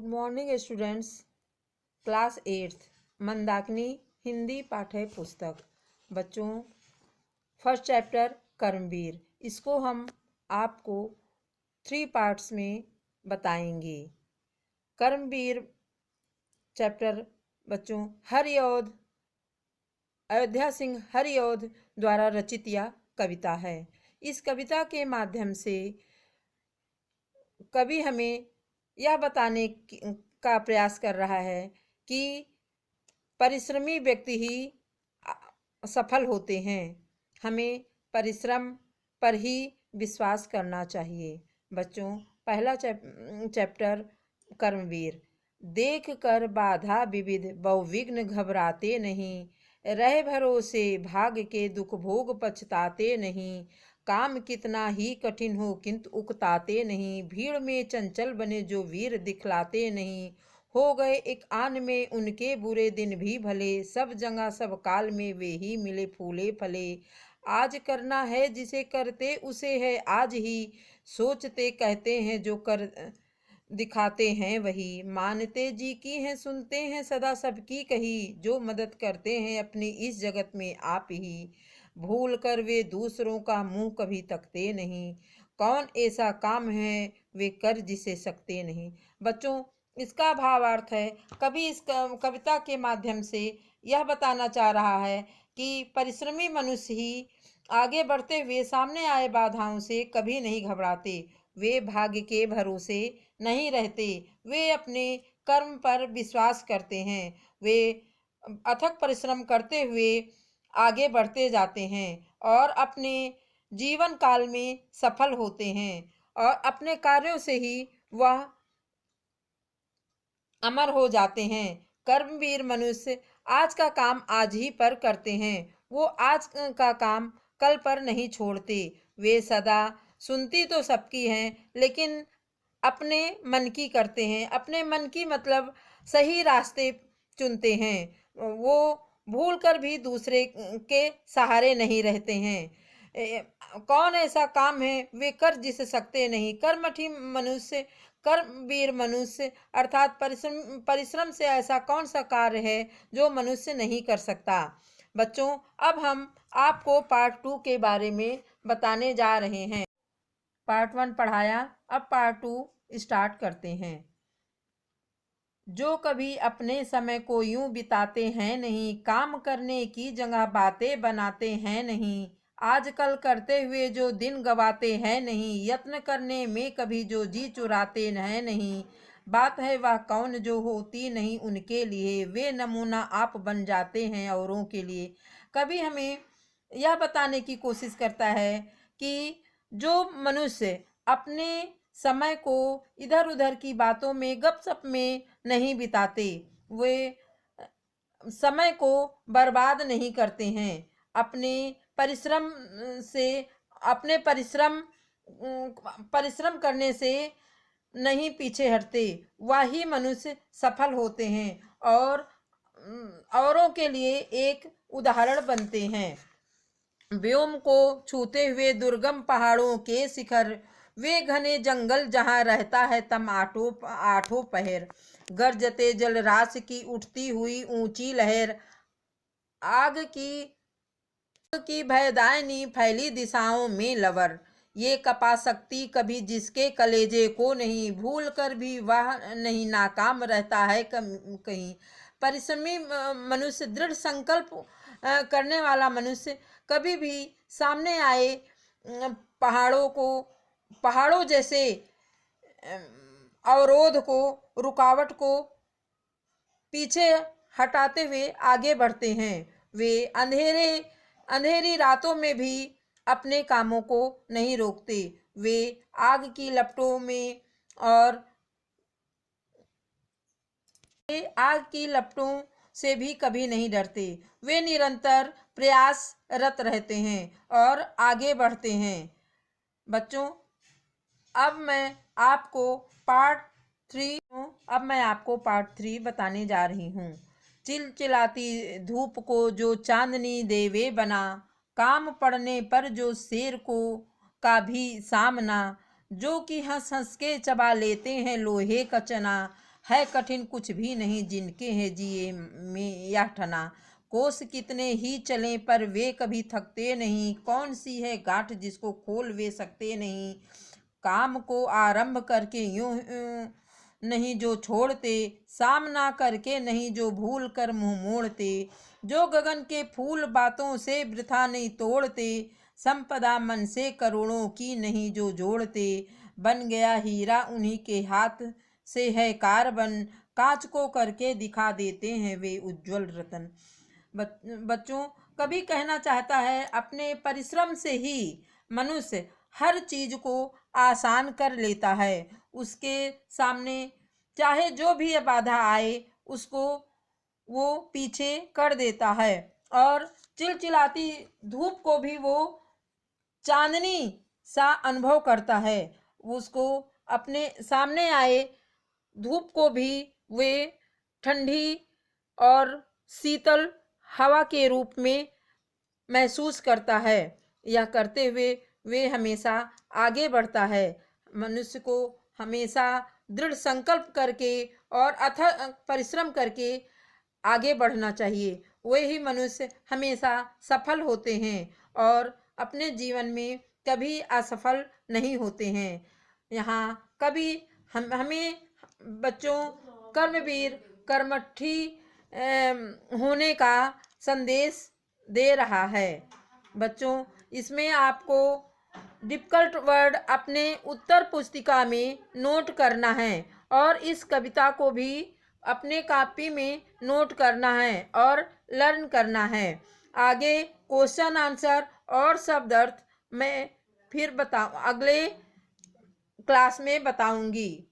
Good morning students. Class 8th Mandakini Hindi पाठ्य पुस्तक। बच्चों, फर्स्ट चैप्टर कर्मवीर, इसको हम आपको 3 पार्ट्स में बताएंगे। कर्मवीर चैप्टर बच्चों हरिऔध अयोध्या सिंह हरिऔध द्वारा रचित यह कविता है। इस कविता के माध्यम से कवि हमें यह बताने का प्रयास कर रहा है कि परिश्रमी व्यक्ति ही सफल होते हैं। हमें परिश्रम पर ही विश्वास करना चाहिए। बच्चों, पहला चैप्टर कर्मवीर। देख कर बाधा विविध बहुविघ्न घबराते नहीं, रहे भरोसे भाग्य के दुख भोग पछताते नहीं। काम कितना ही कठिन हो किंतु उकताते नहीं, भीड़ में चंचल बने जो वीर दिखलाते नहीं। हो गए एक आन में उनके बुरे दिन भी भले, सब जगह सब काल में वे ही मिले फूले फले। आज करना है जिसे करते उसे है आज ही, सोचते कहते हैं जो कर दिखाते हैं वही। मानते जी की हैं सुनते हैं सदा सबकी कही, जो मदद करते हैं अपनी इस जगत में आप ही। भूल कर वे दूसरों का मुंह कभी तकते नहीं, कौन ऐसा काम है वे कर जिसे सकते नहीं। बच्चों, इसका भावार्थ है, कभी इस कविता के माध्यम से यह बताना चाह रहा है कि परिश्रमी मनुष्य ही आगे बढ़ते हुए सामने आए बाधाओं से कभी नहीं घबराते। वे भाग्य के भरोसे नहीं रहते, वे अपने कर्म पर विश्वास करते हैं। वे अथक परिश्रम करते हुए आगे बढ़ते जाते हैं और अपने जीवन काल में सफल होते हैं और अपने कार्यों से ही वह अमर हो जाते हैं। कर्मवीर मनुष्य आज का काम आज ही पर करते हैं, वो आज का काम कल पर नहीं छोड़ते। वे सदा सुनती तो सबकी हैं लेकिन अपने मन की करते हैं। अपने मन की मतलब सही रास्ते चुनते हैं। वो भूल कर भी दूसरे के सहारे नहीं रहते हैं। कौन ऐसा काम है वे कर जिसे सकते नहीं। कर्मवीर मनुष्य अर्थात परिश्रम से ऐसा कौन सा कार्य है जो मनुष्य नहीं कर सकता। बच्चों, अब हम आपको पार्ट 2 के बारे में बताने जा रहे हैं। पार्ट 1 पढ़ाया, अब पार्ट 2 स्टार्ट करते हैं। जो कभी अपने समय को यूं बिताते हैं नहीं, काम करने की जगह बातें बनाते हैं नहीं। आजकल करते हुए जो दिन गवाते हैं नहीं, यत्न करने में कभी जो जी चुराते हैं नहीं। बात है वह कौन जो होती नहीं उनके लिए, वे नमूना आप बन जाते हैं औरों के लिए। कभी हमें यह बताने की कोशिश करता है कि जो मनुष्य अपने समय को इधर उधर की बातों में गपशप में नहीं बिताते, वे समय को बर्बाद नहीं करते हैं। अपने परिश्रम से अपने परिश्रम करने से नहीं पीछे हटते, वही मनुष्य सफल होते हैं और औरों के लिए एक उदाहरण बनते हैं। व्योम को छूते हुए दुर्गम पहाड़ों के शिखर, वे घने जंगल जहाँ रहता है तम आठों पहर। गरजते जलराशि की उठती हुई ऊंची लहर, आग की भयदायनी फैली दिशाओं में लवर। ये कपा सकती कभी जिसके कलेजे को नहीं, भूल कर भी वह नहीं नाकाम रहता है कहीं। परिश्रमी मनुष्य, दृढ़ संकल्प करने वाला मनुष्य कभी भी सामने आए पहाड़ों जैसे अवरोध को, रुकावट को पीछे हटाते हुए आगे बढ़ते हैं। वे अंधेरी रातों में भी अपने कामों को नहीं रोकते। वे आग की लपटों में आग की लपटों से भी कभी नहीं डरते। वे निरंतर प्रयासरत रहते हैं और आगे बढ़ते हैं। बच्चों, अब मैं आपको पार्ट 3 बताने जा रही हूँ। चिलचिलाती धूप को जो चांदनी देवे बना, काम पड़ने पर जो शेर का भी सामना, जो कि हंस हंस के चबा लेते हैं लोहे का चना। है कठिन कुछ भी नहीं जिनके हैं जिए में यह ठना। कोस कितने ही चलें पर वे कभी थकते नहीं, कौन सी है गांठ जिसको खोल वे सकते नहीं। काम को आरंभ करके यूं नहीं जो छोड़ते, सामना करके नहीं जो भूल कर मुंह मोड़ते। जो गगन के फूल बातों से वृथा नहीं तोड़ते, संपदा मन से करोड़ों की नहीं जो जोड़ते। बन गया हीरा उन्हीं के हाथ से है कार्बन, कांच को करके दिखा देते हैं वे उज्जवल रतन। बच्चों, कवि कहना चाहता है अपने परिश्रम से ही मनुष्य हर चीज को आसान कर लेता है। उसके सामने चाहे जो भी बाधा आए उसको वो पीछे कर देता है, और चिलचिलाती धूप को भी वो चांदनी सा अनुभव करता है। उसको अपने सामने आए धूप को भी वे ठंडी और शीतल हवा के रूप में महसूस करता है। यह करते हुए वे हमेशा आगे बढ़ता है। मनुष्य को हमेशा दृढ़ संकल्प करके और अथक परिश्रम करके आगे बढ़ना चाहिए। वही मनुष्य हमेशा सफल होते हैं और अपने जीवन में कभी असफल नहीं होते हैं। यहाँ कभी हमें बच्चों कर्मवीर कर्मठी होने का संदेश दे रहा है। बच्चों, इसमें आपको डिफिकल्ट वर्ड अपने उत्तर पुस्तिका में नोट करना है और इस कविता को भी अपने कॉपी में नोट करना है और लर्न करना है। आगे क्वेश्चन आंसर और शब्द अर्थ मैं फिर अगले क्लास में बताऊंगी।